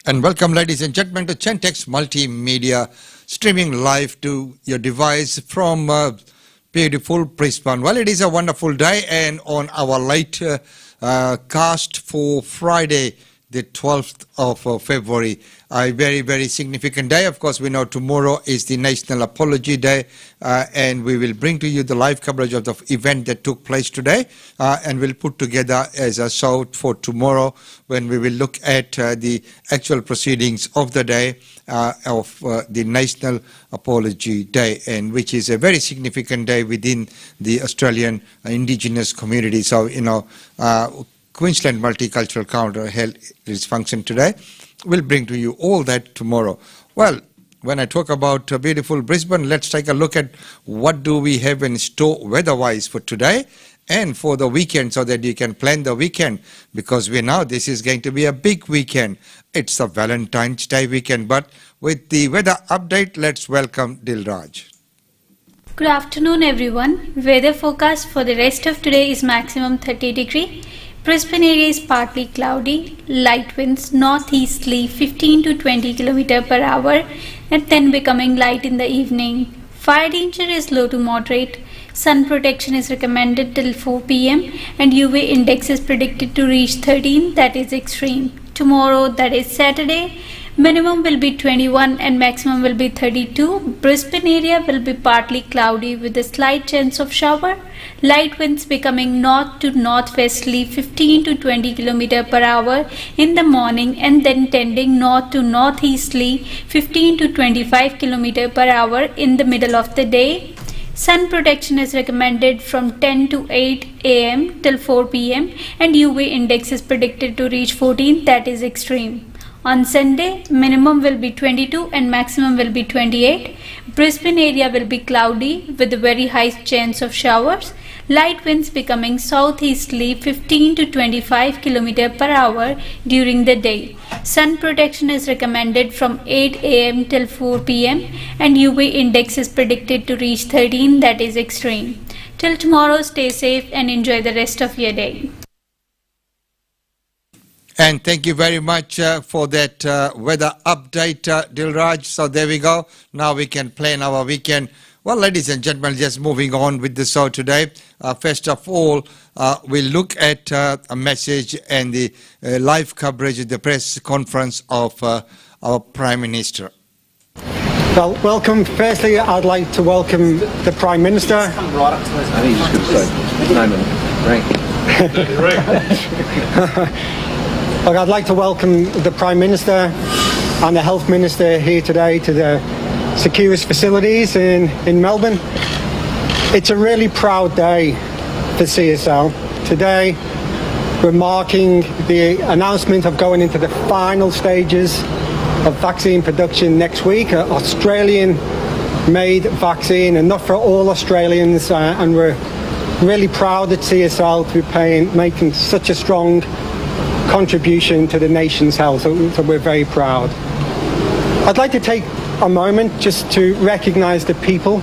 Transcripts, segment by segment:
And welcome, ladies and gentlemen, to Gentex Multimedia, streaming live to your device from beautiful Brisbane. Well, it is a wonderful day, and on our late cast for Friday, the 12th of February, a very, very significant day. Of course, we know tomorrow is the National Apology Day, and we will bring to you the live coverage of the event that took place today, and we'll put together as a show for tomorrow when we will look at the actual proceedings of the day of the National Apology Day, and which is a very significant day within the Australian Indigenous community. So, Queensland Multicultural Council held its function today. We'll bring to you all that tomorrow. Well, when I talk about beautiful Brisbane, let's take a look at what do we have in store weather-wise for today and for the weekend, so that you can plan the weekend, because we know this is going to be a big weekend. It's a Valentine's Day weekend, but with the weather update, let's welcome Dilraj. Good afternoon, everyone. Weather forecast for the rest of today is maximum 30 degree. Brisbane area is partly cloudy, light winds northeasterly 15 to 20 km per hour and then becoming light in the evening. Fire danger is low to moderate. Sun protection is recommended till 4 p.m. and UV index is predicted to reach 13, that is extreme. Tomorrow, that is Saturday, minimum will be 21 and maximum will be 32. Brisbane area will be partly cloudy with a slight chance of shower. Light winds becoming north to northwesterly 15 to 20 km per hour in the morning and then tending north to northeasterly 15 to 25 km per hour in the middle of the day. Sun protection is recommended from 10 to 8 a.m. till 4 p.m. and UV index is predicted to reach 14, that is extreme. On Sunday, minimum will be 22 and maximum will be 28. Brisbane area will be cloudy with a very high chance of showers. Light winds becoming southeasterly 15 to 25 km per hour during the day. Sun protection is recommended from 8 a.m. till 4 p.m. and UV index is predicted to reach 13, that is extreme. Till tomorrow, stay safe and enjoy the rest of your day. And thank you very much for that weather update, Dilraj. So there we go. Now we can plan our weekend. Well, ladies and gentlemen, just moving on with the show today. First of all, we'll look at a message and the live coverage of the press conference of our Prime Minister. Well, welcome. Firstly, I'd like to welcome the Prime Minister. I think you just got to say name and rank. Look, I'd like to welcome the Prime Minister and the Health Minister here today to the Seqirus facilities in Melbourne. It's a really proud day for CSL. Today, we're marking the announcement of going into the final stages of vaccine production next week. An Australian-made vaccine, enough for all Australians, and we're really proud at CSL to be making such a strong contribution to the nation's health, so we're very proud. I'd like to take a moment just to recognise the people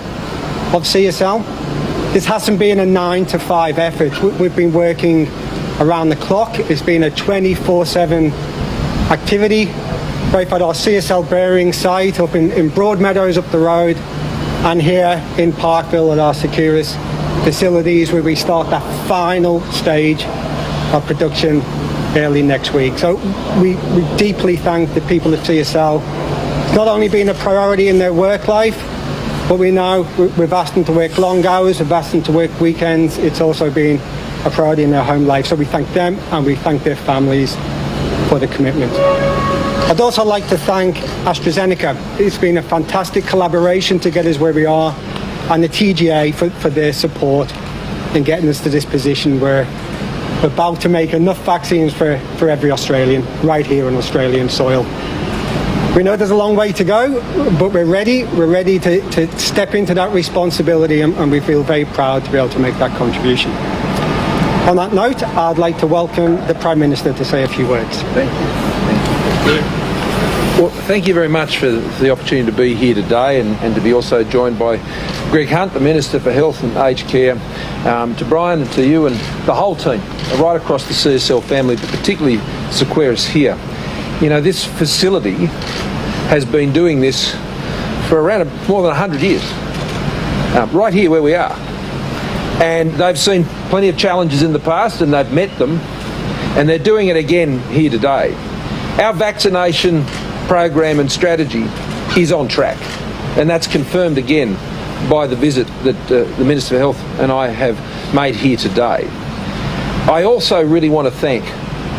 of CSL. This hasn't been a 9-to-5 effort. We've been working around the clock. It's been a 24/7 activity, both at our CSL Bearing site up in Broadmeadows up the road and here in Parkville at our Seqirus facilities, where we start that final stage of production early next week. So we deeply thank the people of CSL. It's not only been a priority in their work life, but we know we've asked them to work long hours, we've asked them to work weekends. It's also been a priority in their home life. So we thank them and we thank their families for the commitment. I'd also like to thank AstraZeneca. It's been a fantastic collaboration to get us where we are, and the TGA for their support in getting us to this position where we're about to make enough vaccines for every Australian right here on Australian soil. We know there's a long way to go, but we're ready. We're ready to step into that responsibility, and we feel very proud to be able to make that contribution. On that note, I'd like to welcome the Prime Minister to say a few words. Thank you. Well, thank you very much for the opportunity to be here today and to be also joined by Greg Hunt, the Minister for Health and Aged Care, to Brian and to you and the whole team right across the CSL family, but particularly Seqirus here. You know, this facility has been doing this for around more than 100 years, right here where we are. And they've seen plenty of challenges in the past and they've met them, and they're doing it again here today. Our vaccination program and strategy is on track, and that's confirmed again by the visit that the Minister for Health and I have made here today. I also really want to thank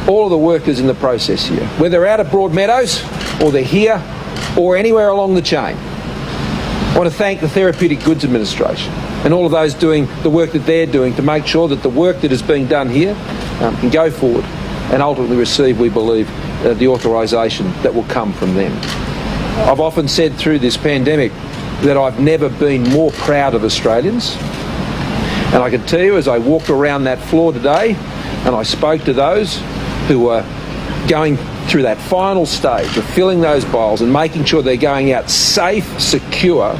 all of the workers in the process here, whether they're out at Broadmeadows or they're here or anywhere along the chain. I want to thank the Therapeutic Goods Administration and all of those doing the work that they're doing to make sure that the work that is being done here can go forward and ultimately receive, we believe, the authorisation that will come from them. I've often said through this pandemic that I've never been more proud of Australians. And I can tell you, as I walked around that floor today and I spoke to those who were going through that final stage of filling those vials and making sure they're going out safe, secure,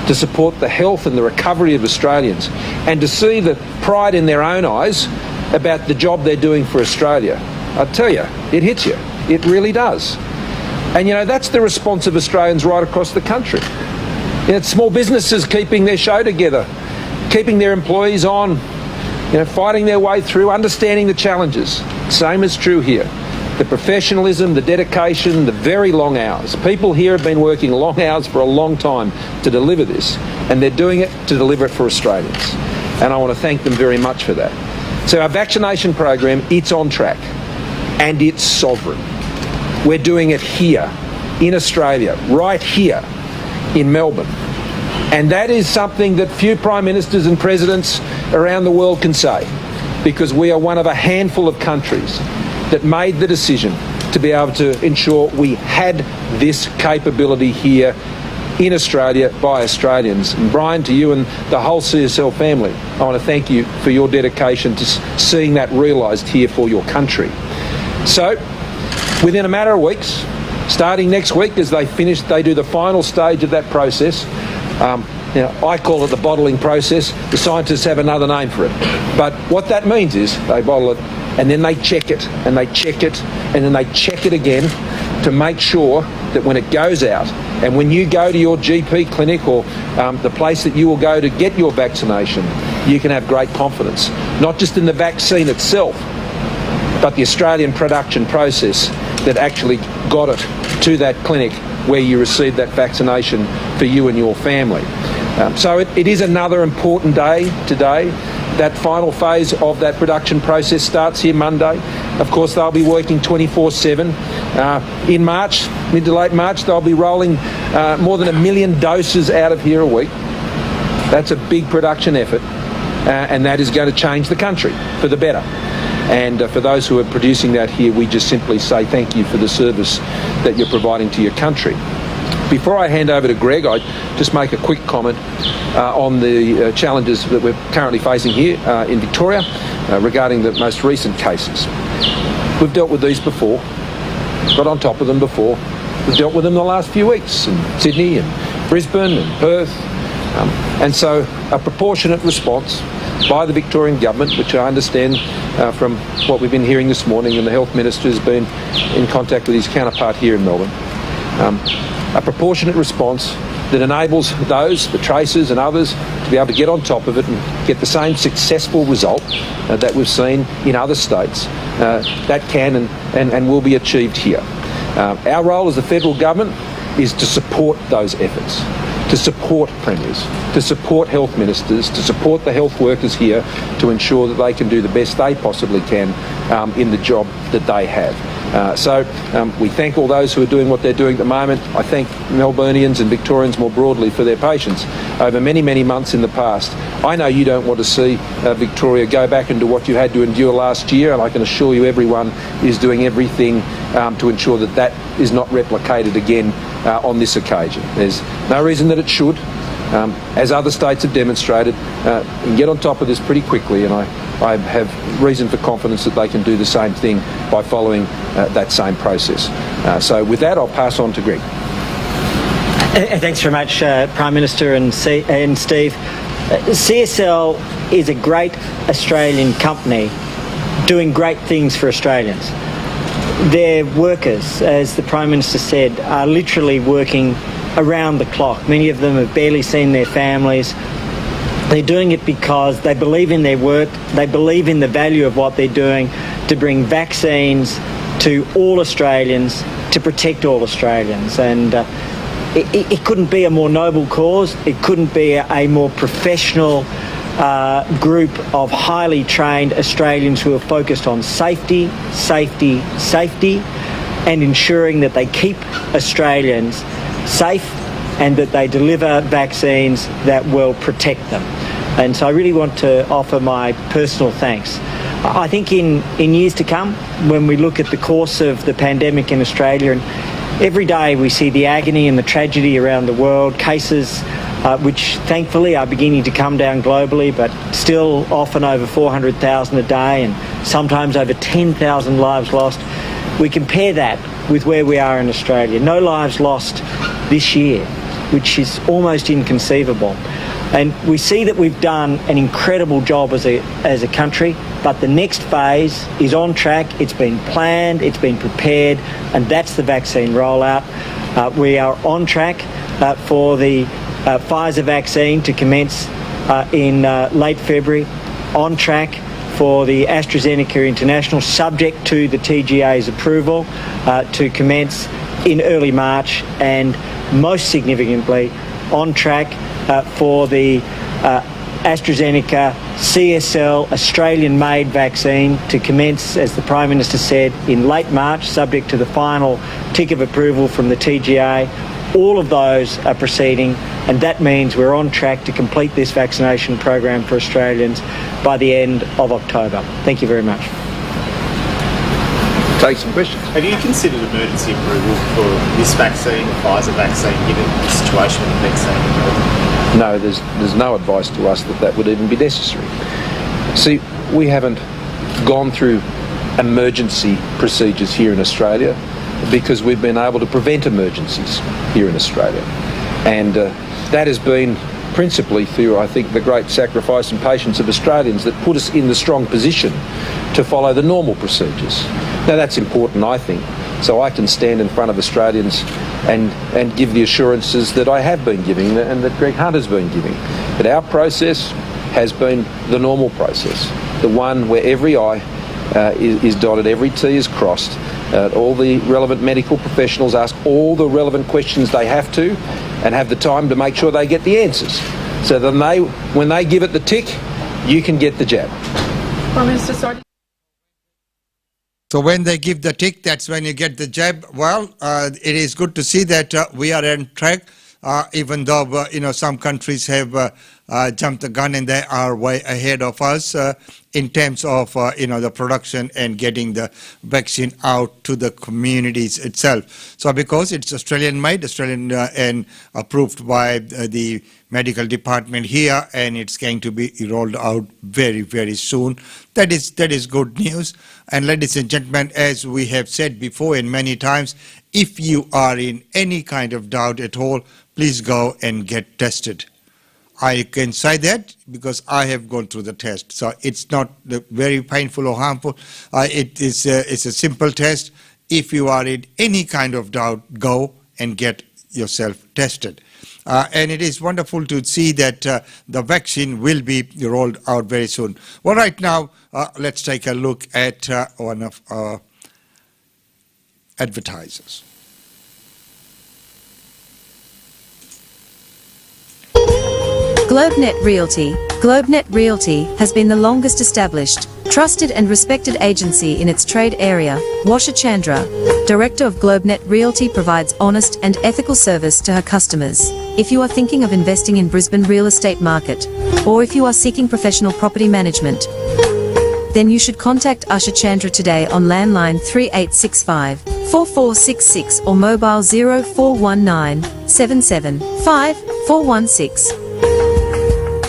to support the health and the recovery of Australians, and to see the pride in their own eyes about the job they're doing for Australia. I tell you, it hits you. It really does. And you know, that's the response of Australians right across the country. You know, it's small businesses keeping their show together, keeping their employees on, you know, fighting their way through, understanding the challenges. Same is true here. The professionalism, the dedication, the very long hours. People here have been working long hours for a long time to deliver this, and they're doing it to deliver it for Australians. And I want to thank them very much for that. So our vaccination program, it's on track, and it's sovereign. We're doing it here, in Australia, right here in Melbourne. And that is something that few Prime Ministers and Presidents around the world can say, because we are one of a handful of countries that made the decision to be able to ensure we had this capability here in Australia by Australians. And Brian, to you and the whole CSL family, I want to thank you for your dedication to seeing that realised here for your country. So, within a matter of weeks, starting next week as they do the final stage of that process, I call it the bottling process. The scientists have another name for it. But what that means is they bottle it and then they check it and they check it and then they check it again to make sure that when it goes out and when you go to your GP clinic or the place that you will go to get your vaccination, you can have great confidence, not just in the vaccine itself, but the Australian production process that actually got it to that clinic where you received that vaccination for you and your family. So it is another important day today. That final phase of that production process starts here Monday. Of course, they'll be working 24/7. In March, mid to late March, they'll be rolling more than 1 million doses out of here a week. That's a big production effort, and that is going to change the country for the better. And for those who are producing that here, we just simply say thank you for the service that you're providing to your country. Before I hand over to Greg, I'd just make a quick comment on the challenges that we're currently facing here in Victoria regarding the most recent cases. We've dealt with these before, got on top of them before. We've dealt with them the last few weeks in Sydney and Brisbane and Perth. And so a proportionate response by the Victorian government, which I understand from what we've been hearing this morning, and the Health Minister has been in contact with his counterpart here in Melbourne, a proportionate response that enables those, the tracers and others, to be able to get on top of it and get the same successful result that we've seen in other states. That can and will be achieved here. Our role as the federal government is to support those efforts, to support premiers, to support health ministers, to support the health workers here to ensure that they can do the best they possibly can in the job that they have. So we thank all those who are doing what they're doing at the moment. I thank Melburnians and Victorians more broadly for their patience over many, many months in the past. I know you don't want to see Victoria go back into what you had to endure last year, and I can assure you everyone is doing everything to ensure that that is not replicated again on this occasion. There's no reason that it should. As other states have demonstrated, you can get on top of this pretty quickly, and I have reason for confidence that they can do the same thing by following that same process. So with that, I'll pass on to Greg. Thanks very much, Prime Minister and Steve. CSL is a great Australian company doing great things for Australians. their workers, as the Prime Minister said, are literally working around the clock. Many of them have barely seen their families. They're doing it because they believe in their work, they believe in the value of what they're doing to bring vaccines to all Australians, to protect all Australians. And it couldn't be a more noble cause, it couldn't be a more professional group of highly trained Australians who are focused on safety, safety, safety, and ensuring that they keep Australians safe and that they deliver vaccines that will protect them. And so I really want to offer my personal thanks. I think in years to come, when we look at the course of the pandemic in Australia, and every day we see the agony and the tragedy around the world, cases which thankfully are beginning to come down globally, but still often over 400,000 a day and sometimes over 10,000 lives lost. We compare that with where we are in Australia. No lives lost this year, which is almost inconceivable. And we see that we've done an incredible job as a country, but the next phase is on track. It's been planned, it's been prepared, and that's the vaccine rollout. We are on track for the Pfizer vaccine to commence in late February, on track for the AstraZeneca International, subject to the TGA's approval, to commence in early March, and most significantly on track for the AstraZeneca CSL Australian-made vaccine to commence, as the Prime Minister said, in late March, subject to the final tick of approval from the TGA. All of those are proceeding, and that means we're on track to complete this vaccination program for Australians by the end of October. Thank you very much. Take some questions. Have you considered emergency approval for this vaccine, the Pfizer vaccine, given the situation with the vaccine? No, there's no advice to us that would even be necessary. See, we haven't gone through emergency procedures here in Australia because we've been able to prevent emergencies here in Australia. And that has been principally through, I think, the great sacrifice and patience of Australians that put us in the strong position to follow the normal procedures. Now that's important, I think, so I can stand in front of Australians and give the assurances that I have been giving and that Greg Hunt has been giving. But our process has been the normal process, the one where every I is dotted, every T is crossed, all the relevant medical professionals ask all the relevant questions they have to and have the time to make sure they get the answers. So then when they give it the tick, you can get the jab. Prime Minister, sorry. So when they give the tick, that's when you get the jab. Well, it is good to see that we are on track, even though some countries have jumped the gun and they are way ahead of us in terms of the production and getting the vaccine out to the communities itself. So because it's Australian made, Australian and approved by the medical department here, and it's going to be rolled out very, very soon. That is good news. And ladies and gentlemen, as we have said before and many times, if you are in any kind of doubt at all, please go and get tested. I can say that because I have gone through the test. So it's not very painful or harmful. It's a simple test. If you are in any kind of doubt, go and get yourself tested. And it is wonderful to see that the vaccine will be rolled out very soon. Well, right now, let's take a look at one of our advertisers. GlobeNet Realty. GlobeNet Realty has been the longest established, trusted and respected agency in its trade area. Washa Chandra, Director of GlobeNet Realty, provides honest and ethical service to her customers. If you are thinking of investing in Brisbane real estate market, or if you are seeking professional property management, then you should contact Usha Chandra today on landline 3865 4466 or mobile 0419 775 416.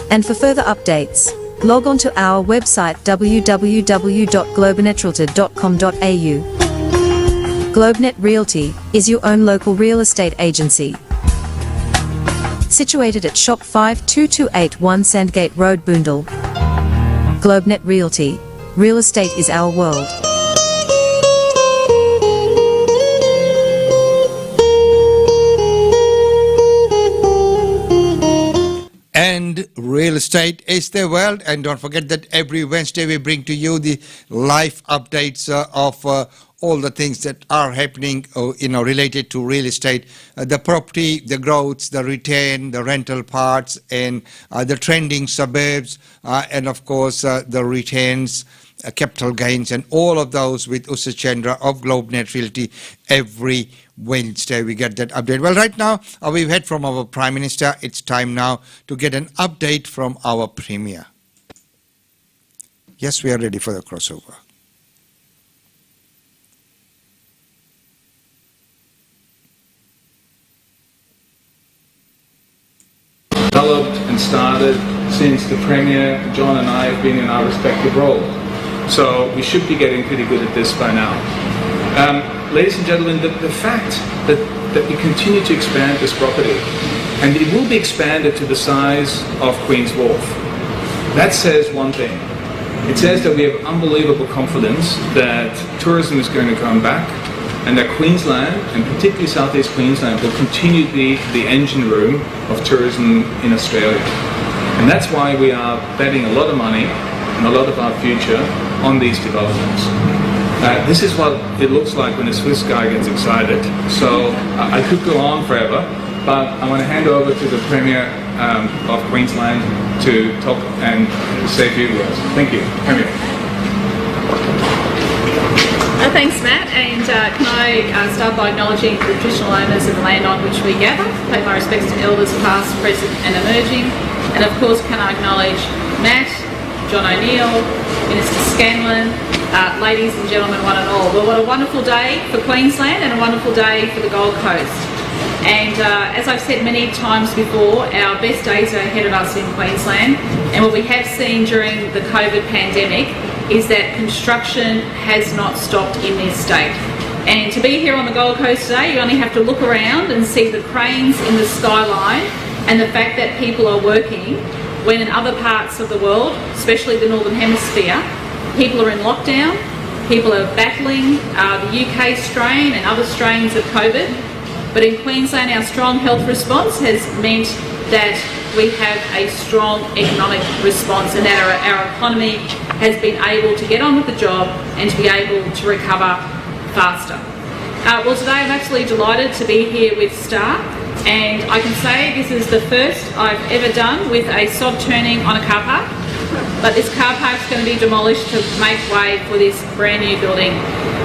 And for further updates, log on to our website www.globenetralty.com.au. GlobeNet Realty is your own local real estate agency. Situated at Shop 52281 Sandgate Road, Boondall. GlobeNet Realty. Real estate is our world. estate is the world. And don't forget that every Wednesday we bring to you the live updates of all the things that are happening, related to real estate, the property, the growths, the return, the rental parts, and the trending suburbs, and of course the returns, capital gains, and all of those with Usha Chandra of GlobeNet Realty. Every Wednesday we get that update. Well, right now we've heard from our Prime Minister. It's time now to get an update from our Premier. Yes, we are ready for the crossover. Developed and started since the Premier, John and I have been in our respective roles. So we should be getting pretty good at this by now. Ladies and gentlemen, the fact that we continue to expand this property, and it will be expanded to the size of Queen's Wharf, that says one thing. It says that we have unbelievable confidence that tourism is going to come back, and that Queensland, and particularly Southeast Queensland, will continue to be the engine room of tourism in Australia. And that's why we are betting a lot of money and a lot of our future on these developments. This is what it looks like when a Swiss guy gets excited. So I could go on forever, but I want to hand over to the Premier of Queensland to talk and say a few words. Thank you, Premier. Thanks, Matt, and can I start by acknowledging the traditional owners of the land on which we gather, pay my respects to elders past, present and emerging, and of course can I acknowledge Matt, John O'Neill, Minister Scanlon, ladies and gentlemen one and all. Well, what a wonderful day for Queensland and a wonderful day for the Gold Coast. And as I've said many times before, our best days are ahead of us in Queensland, and what we have seen during the COVID pandemic is that construction has not stopped in this state. And to be here on the Gold Coast today, you only have to look around and see the cranes in the skyline and the fact that people are working when in other parts of the world, especially the Northern Hemisphere, people are in lockdown, people are battling the UK strain and other strains of COVID. But in Queensland, our strong health response has meant that we have a strong economic response, and that our economy has been able to get on with the job and to be able to recover faster. Well, today I'm absolutely delighted to be here with Star, and I can say this is the first I've ever done with a sod turning on a car park, but this car park is going to be demolished to make way for this brand new building.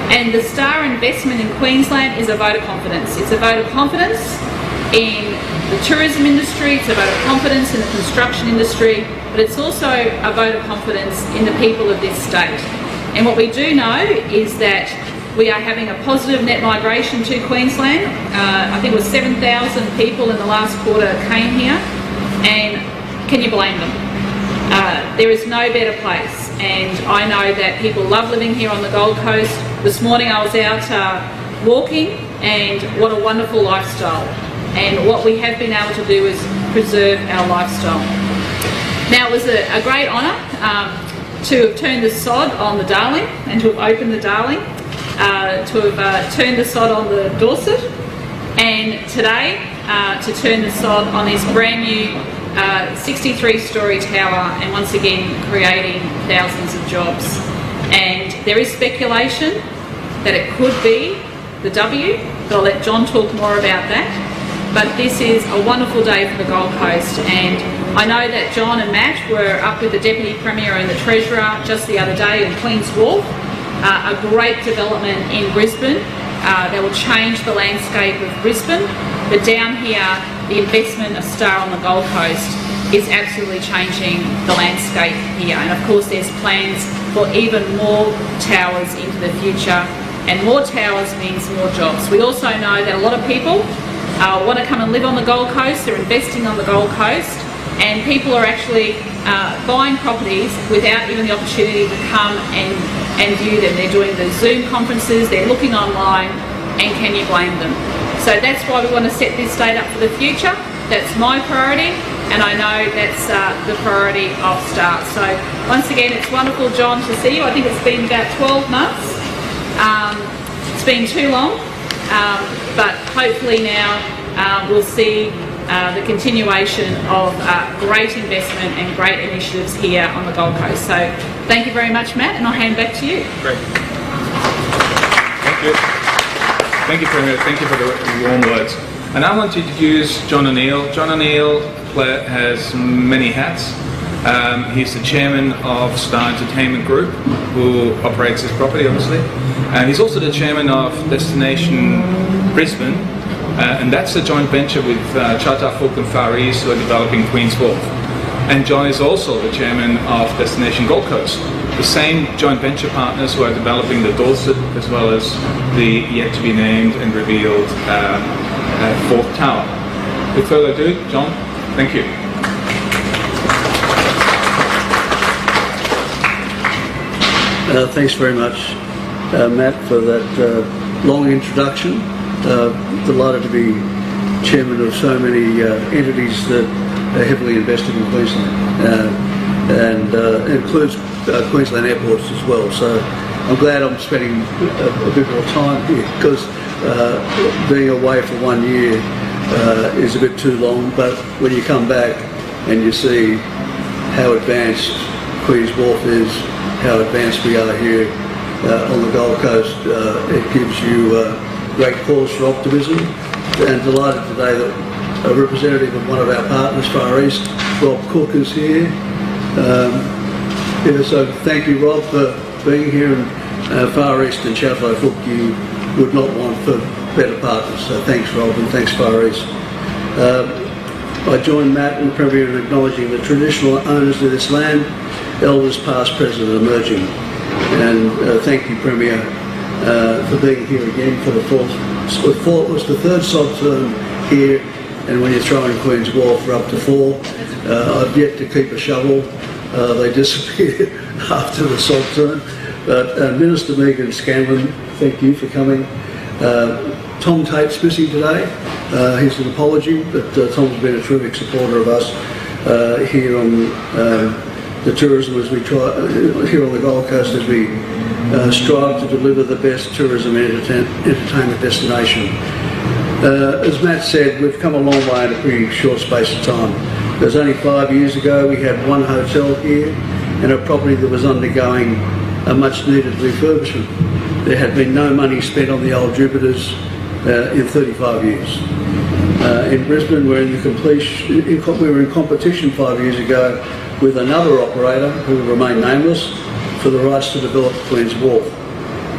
And the Star investment in Queensland is a vote of confidence. It's a vote of confidence in the tourism industry, it's a vote of confidence in the construction industry, but it's also a vote of confidence in the people of this state. And what we do know is that we are having a positive net migration to Queensland. I think it was 7,000 people in the last quarter came here, and can you blame them? There is no better place, and I know that people love living here on the Gold Coast. This morning I was out walking, and what a wonderful lifestyle. And what we have been able to do is preserve our lifestyle. Now, it was a great honour to have turned the sod on the Darling and to have opened the Darling, to have turned the sod on the Dorset, and today to turn the sod on this brand new 63-storey tower, and once again creating thousands of jobs. And there is speculation that it could be the W, but I'll let John talk more about that. But this is a wonderful day for the Gold Coast, and I know that John and Matt were up with the Deputy Premier and the Treasurer just the other day in Queen's Wharf, a great development in Brisbane that will change the landscape of Brisbane. But down here, the investment of Star on the Gold Coast is absolutely changing the landscape here. And of course there's plans for even more towers into the future, and more towers means more jobs. We also know that a lot of people want to come and live on the Gold Coast, they're investing on the Gold Coast, and people are actually buying properties without even the opportunity to come and view them. They're doing the Zoom conferences, they're looking online, and can you blame them? So that's why we want to set this state up for the future. That's my priority, and I know that's the priority of Star. So once again, it's wonderful, John, to see you. I think it's been about 12 months. It's been too long, but hopefully now we'll see the continuation of great investment and great initiatives here on the Gold Coast. So thank you very much, Matt, and I'll hand back to you. Great. Thank you. Thank you, Premier. Thank you for the warm words. And I want to introduce John O'Neill. John O'Neill has many hats. He's the chairman of Star Entertainment Group, who operates this property, obviously. He's also the chairman of Destination Brisbane, and that's a joint venture with Charter Fulk and Far East, who are developing Queen's Wharf. And John is also the chairman of Destination Gold Coast, the same joint venture partners who are developing the Dorset as well as the yet to be named and revealed fourth tower. With further ado, John, thank you. Thanks very much, Matt, for that long introduction. Delighted to be chairman of so many entities that are heavily invested in Queensland, and it includes Queensland Airports as well. So I'm glad I'm spending a bit more time here, because being away for 1 year is a bit too long, but when you come back and you see how advanced Queen's Wharf is, how advanced we are here on the Gold Coast, it gives you great cause for optimism. And delighted today that a representative of one of our partners, Far East, Rob Cook, is here. So thank you, Rob, for being here. And Far East and Charter Fulk you would not want for better partners. So thanks, Rob, and thanks, Far East. I join Matt and the Premier in acknowledging the traditional owners of this land, elders past, present and emerging. And thank you, Premier, for being here again for the fourth. It was the third sod term here, and when you throw in Queen's Wharf, we're up to 4. I've yet to keep a shovel. They disappeared after the sod term. But Minister Megan Scanlon, thank you for coming. Tom Tate's missing today. Here's an apology, but Tom's been a terrific supporter of us here on the tourism as we try here on the Gold Coast as we strive to deliver the best tourism and entertainment destination. As Matt said, we've come a long way in a pretty short space of time. Because only 5 years ago we had one hotel here and a property that was undergoing a much needed refurbishment. There had been no money spent on the old Jupiters in 35 years. In Brisbane we were in competition 5 years ago with another operator who will remain nameless for the rights to develop Queen's Wharf.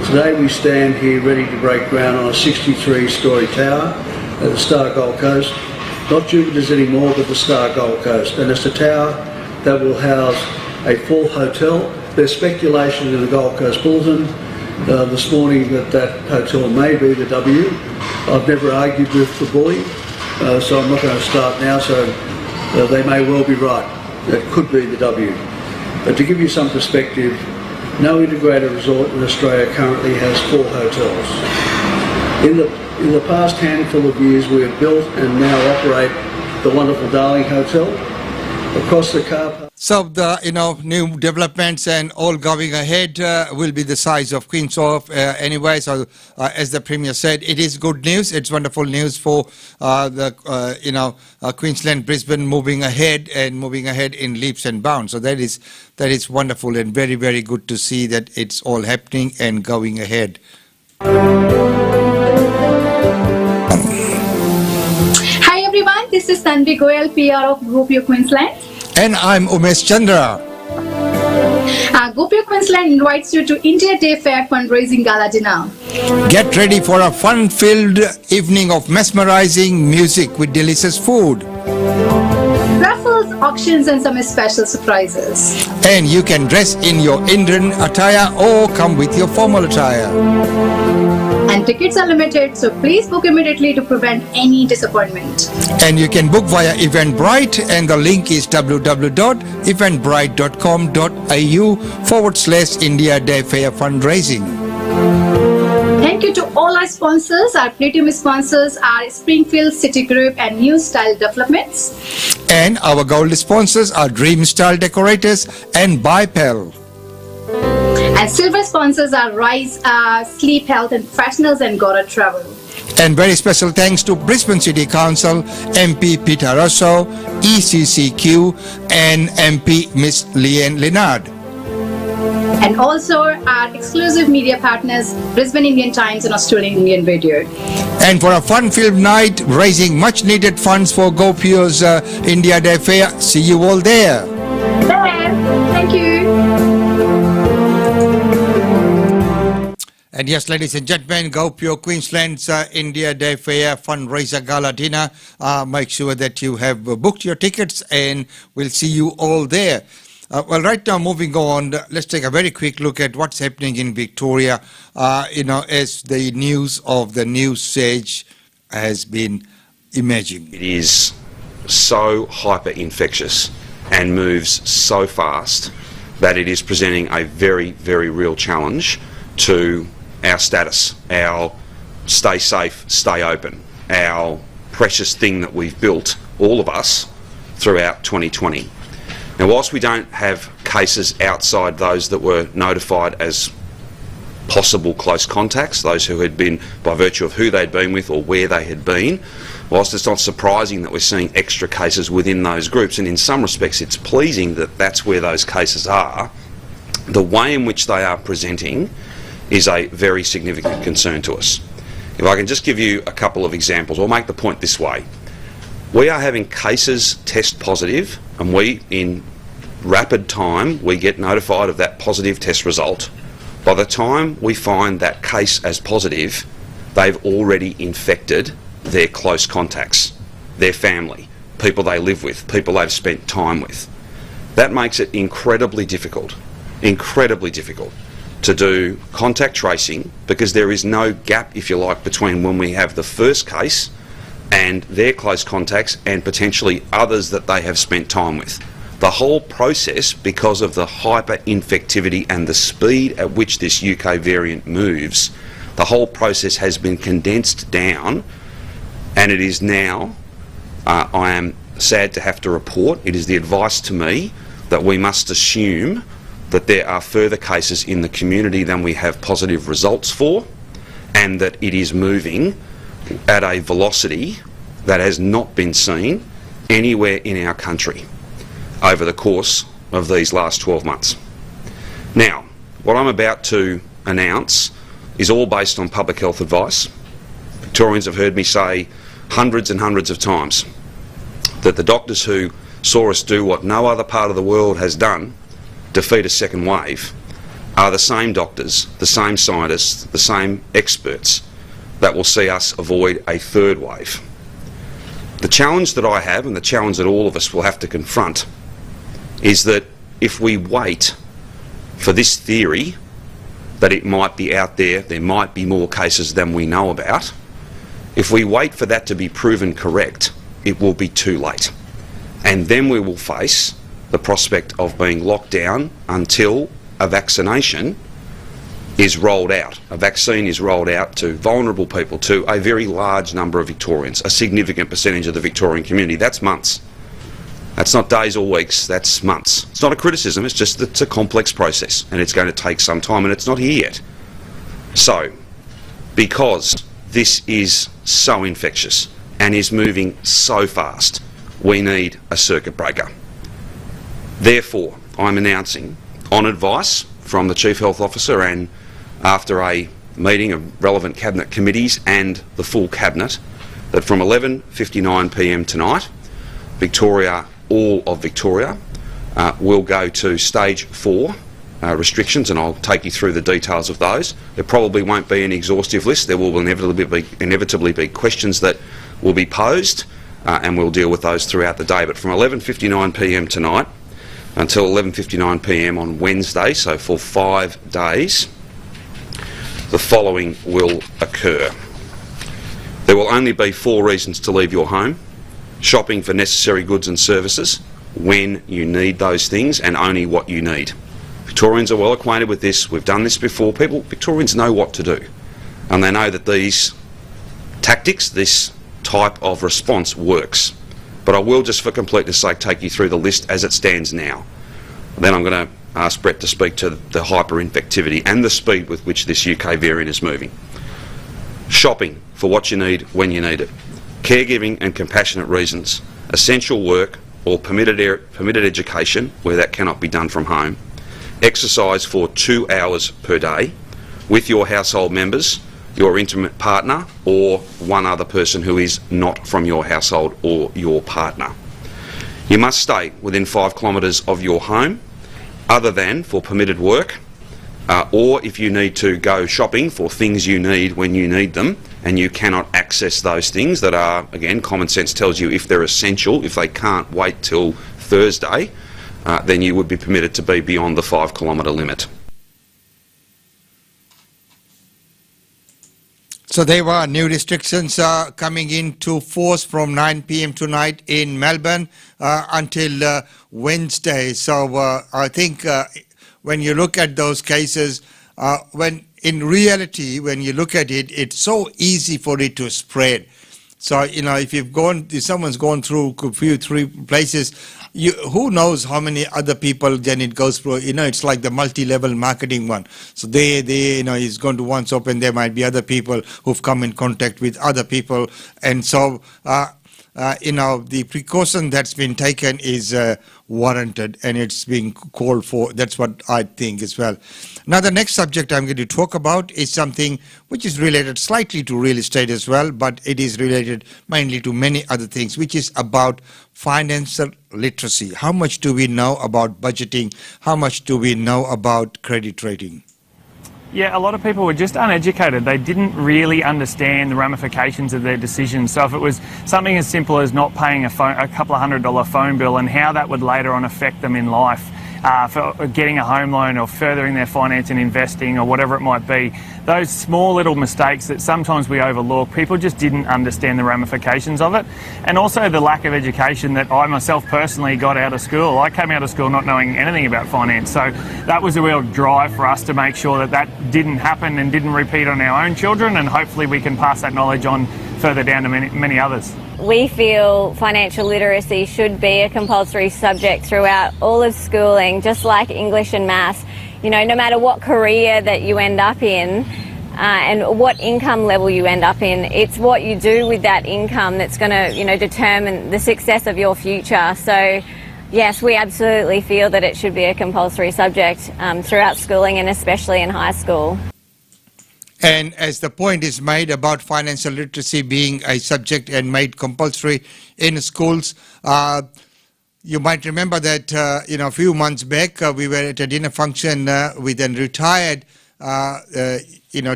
Today we stand here ready to break ground on a 63-storey tower at the Star Gold Coast. Not Jupiters anymore, but the Star Gold Coast. And it's a tower that will house a full hotel. There's speculation in the Gold Coast Bulletin this morning that that hotel may be the W. I've never argued with the bully, so I'm not going to start now, so they may well be right. That could be the W. But to give you some perspective, no integrated resort in Australia currently has 4 hotels. In the past handful of years we have built and now operate the wonderful Darling Hotel across the car park. So the new developments and all going ahead will be the size of Queen's Wharf anyway. So as the Premier said, it is good news. It's wonderful news for Queensland, Brisbane moving ahead in leaps and bounds. So that is wonderful and very, very good to see that it's all happening and going ahead. Hi everyone, this is Tanvi Goyal, PR of GoPure Queensland. And I'm Umesh Chandra. GoPure Queensland invites you to India Day Fair fundraising gala dinner. Get ready for a fun-filled evening of mesmerizing music with delicious food. Raffles, auctions and some special surprises. And you can dress in your Indian attire or come with your formal attire. And tickets are limited, so please book immediately to prevent any disappointment. And you can book via Eventbrite, and the link is www.eventbrite.com.au/India Day Fair fundraising. Thank you to all our sponsors. Our platinum sponsors are Springfield City Group and New Style Developments. And our gold sponsors are Dream Style Decorators and Bipel. And silver sponsors are Rise, Sleep Health and Professionals and Gora Travel. And very special thanks to Brisbane City Council, MP Peter Russo, ECCQ and MP Miss Leanne Leonard. And also our exclusive media partners, Brisbane Indian Times and Australian Indian Radio. And for a fun-filled night, raising much-needed funds for GoPio's India Day Fair. See you all there. Thank you. And yes, ladies and gentlemen, GoPio Queensland's India Day Fair fundraiser gala dinner. Make sure that you have booked your tickets, and we'll see you all there. Well, right now, moving on, let's take a very quick look at what's happening in Victoria, as the news of the new surge has been emerging. It is so hyper-infectious and moves so fast that it is presenting a very, very real challenge to our status, our stay safe, stay open, our precious thing that we've built, all of us, throughout 2020. Now, whilst we don't have cases outside those that were notified as possible close contacts, those who had been by virtue of who they'd been with or where they had been, whilst it's not surprising that we're seeing extra cases within those groups, and in some respects it's pleasing that that's where those cases are, the way in which they are presenting is a very significant concern to us. If I can just give you a couple of examples, I'll make the point this way. We are having cases test positive, and we, in rapid time, we get notified of that positive test result. By the time we find that case as positive, they've already infected their close contacts, their family, people they live with, people they've spent time with. That makes it incredibly difficult to do contact tracing, because there is no gap, if you like, between when we have the first case and their close contacts and potentially others that they have spent time with. The whole process, because of the hyper-infectivity and the speed at which this UK variant moves, the whole process has been condensed down, and it is now, I am sad to have to report, it is the advice to me that we must assume that there are further cases in the community than we have positive results for, and that it is moving at a velocity that has not been seen anywhere in our country over the course of these last 12 months. Now, what I'm about to announce is all based on public health advice. Victorians have heard me say hundreds and hundreds of times that the doctors who saw us do what no other part of the world has done, defeat a second wave, are the same doctors, the same scientists, the same experts that will see us avoid a third wave. The challenge that I have, and the challenge that all of us will have to confront, is that if we wait for this theory that it might be out there, there might be more cases than we know about, if we wait for that to be proven correct, it will be too late. And then we will face the prospect of being locked down until a vaccination is rolled out. A vaccine is rolled out to vulnerable people, to a very large number of Victorians, a significant percentage of the Victorian community. That's months. That's not days or weeks, that's months. It's not a criticism, it's just that it's a complex process and it's going to take some time, and it's not here yet. So, because this is so infectious and is moving so fast, we need a circuit breaker. Therefore, I'm announcing, on advice from the Chief Health Officer and after a meeting of relevant Cabinet committees and the full Cabinet, that from 11:59 p.m. tonight, Victoria, all of Victoria, will go to stage 4 restrictions, and I'll take you through the details of those. There probably won't be an exhaustive list. There will inevitably be questions that will be posed, and we'll deal with those throughout the day. But from 11:59 p.m. tonight until 11:59 p.m. on Wednesday, so for 5 days, the following will occur. There will only be 4 reasons to leave your home: shopping for necessary goods and services when you need those things, and only what you need. Victorians are well acquainted with this. We've done this before. Victorians know what to do, and they know that these tactics, this type of response works. But I will, just for completeness sake, take you through the list as it stands now. Then I'm going to ask Brett to speak to the hyperinfectivity and the speed with which this UK variant is moving. Shopping for what you need when you need it. Caregiving and compassionate reasons. Essential work or permitted education where that cannot be done from home. Exercise for 2 hours per day with your household members, your intimate partner, or one other person who is not from your household or your partner. You must stay within 5 kilometres of your home, other than for permitted work, or if you need to go shopping for things you need when you need them, and you cannot access those things that are, again, common sense tells you if they're essential, if they can't wait till Thursday, then you would be permitted to be beyond the 5 kilometre limit. So there were new restrictions coming into force from 9 p.m. tonight in Melbourne until Wednesday. So I think when you look at those cases, when in reality, when you look at it, it's so easy for it to spread. So, if someone's gone through a few, 3 places, who knows how many other people then it goes through. It's like the multi-level marketing one. So he's going to one shop and there might be other people who've come in contact with other people. And so, the precaution that's been taken is warranted and it's being called for. That's what I think as well. Now, the next subject I'm going to talk about is something which is related slightly to real estate as well, but it is related mainly to many other things, which is about financial literacy. How much do we know about budgeting? How much do we know about credit rating? Yeah, a lot of people were just uneducated. They didn't really understand the ramifications of their decisions. So if it was something as simple as not paying a couple of $100 phone bill and how that would later on affect them in life, for getting a home loan or furthering their finance and investing or whatever it might be, those small little mistakes that sometimes we overlook, people just didn't understand the ramifications of it. And also the lack of education that I myself personally got out of school. I came out of school not knowing anything about finance, so that was a real drive for us to make sure that that didn't happen and didn't repeat on our own children, and hopefully we can pass that knowledge on further down to many others. We feel financial literacy should be a compulsory subject throughout all of schooling, just like English and maths. No matter what career that you end up in and what income level you end up in, it's what you do with that income that's going to, determine the success of your future. So, yes, we absolutely feel that it should be a compulsory subject throughout schooling and especially in high school. And as the point is made about financial literacy being a subject and made compulsory in schools, you might remember that, a few months back, we were at a dinner function with a retired,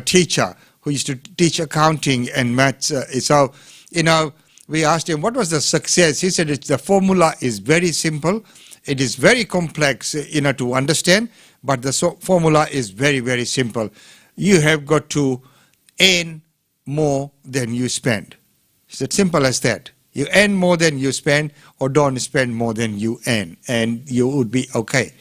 teacher who used to teach accounting and maths. We asked him, what was the success? He said, the formula is very simple. It is very complex, to understand, but the formula is very, very simple. You have got to earn more than you spend. It's as simple as that. You earn more than you spend or don't spend more than you earn, and you would be okay.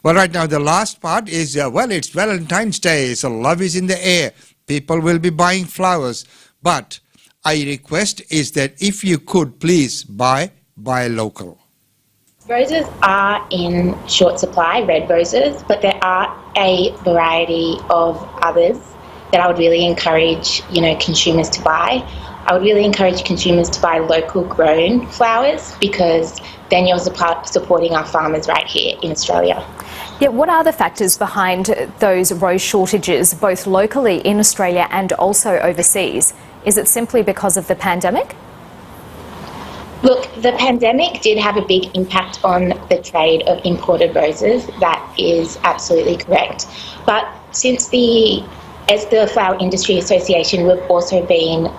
Well, right now, the last part is, it's Valentine's Day, so love is in the air. People will be buying flowers. But a request is that if you could, please buy local. Roses are in short supply, red roses, but there are a variety of others that I would really encourage, consumers to buy. I would really encourage consumers to buy local grown flowers because then you're supporting our farmers right here in Australia. Yeah, what are the factors behind those rose shortages, both locally in Australia and also overseas? Is it simply because of the pandemic? Look, the pandemic did have a big impact on the trade of imported roses. That is absolutely correct. But as the Flower Industry Association, we've also been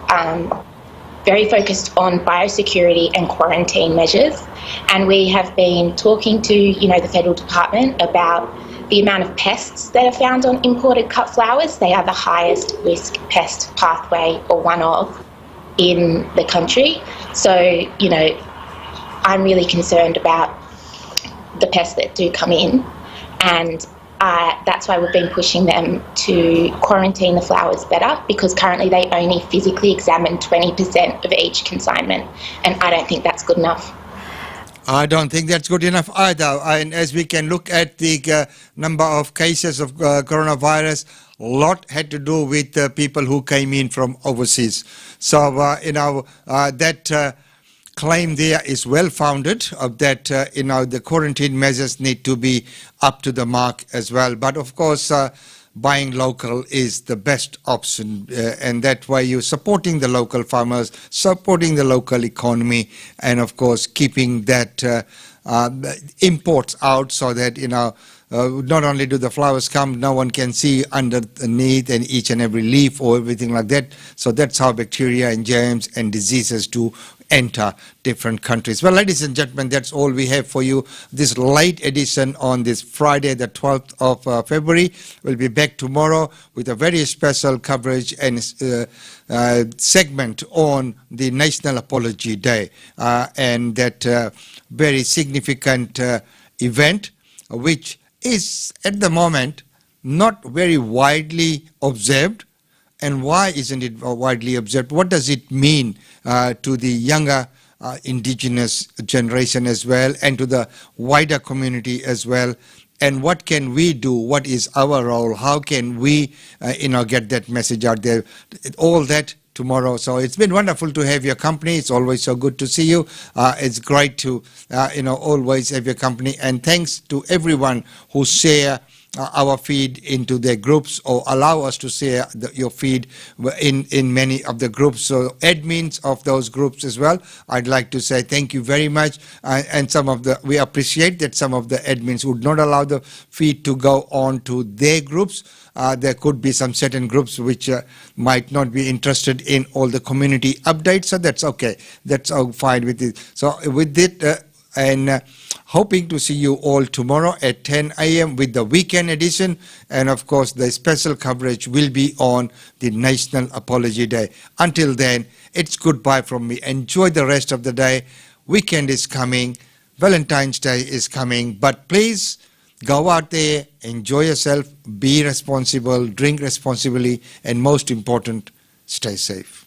very focused on biosecurity and quarantine measures. And we have been talking to, the federal department about the amount of pests that are found on imported cut flowers. They are the highest risk pest pathway, or one of, in the country. So, I'm really concerned about the pests that do come in, and that's why we've been pushing them to quarantine the flowers better, because currently they only physically examine 20% of each consignment, and I don't think that's good enough. I don't think that's good enough either. And as we can look at the number of cases of coronavirus, a lot had to do with people who came in from overseas. So, that claim there is well founded, of that, the quarantine measures need to be up to the mark as well. But of course, buying local is the best option, and that way you're supporting the local farmers, supporting the local economy, and of course keeping that imports out, so that not only do the flowers come, no one can see underneath and each and every leaf or everything like that. So that's how bacteria and germs and diseases do enter different countries. Well, ladies and gentlemen, that's all we have for you. This late edition on this Friday, the 12th of February. We'll be back tomorrow with a very special coverage and segment on the National Apology Day, and that very significant event, which is at the moment not very widely observed. And why isn't it widely observed? What does it mean to the younger indigenous generation as well, and to the wider community as well? And what can we do? What is our role? How can we, get that message out there? All that tomorrow. So it's been wonderful to have your company. It's always so good to see you. It's great to, always have your company. And thanks to everyone who share our feed into their groups, or allow us to share your feed in many of the groups. So admins of those groups as well, I'd like to say thank you very much. And we appreciate that some of the admins would not allow the feed to go on to their groups. There could be some certain groups which might not be interested in all the community updates. So that's okay. That's all fine with it. So with it, and hoping to see you all tomorrow at 10 a.m. with the weekend edition. And of course, the special coverage will be on the National Apology Day. Until then, it's goodbye from me. Enjoy the rest of the day. Weekend is coming. Valentine's Day is coming. But please go out there, enjoy yourself, be responsible, drink responsibly, and most important, stay safe.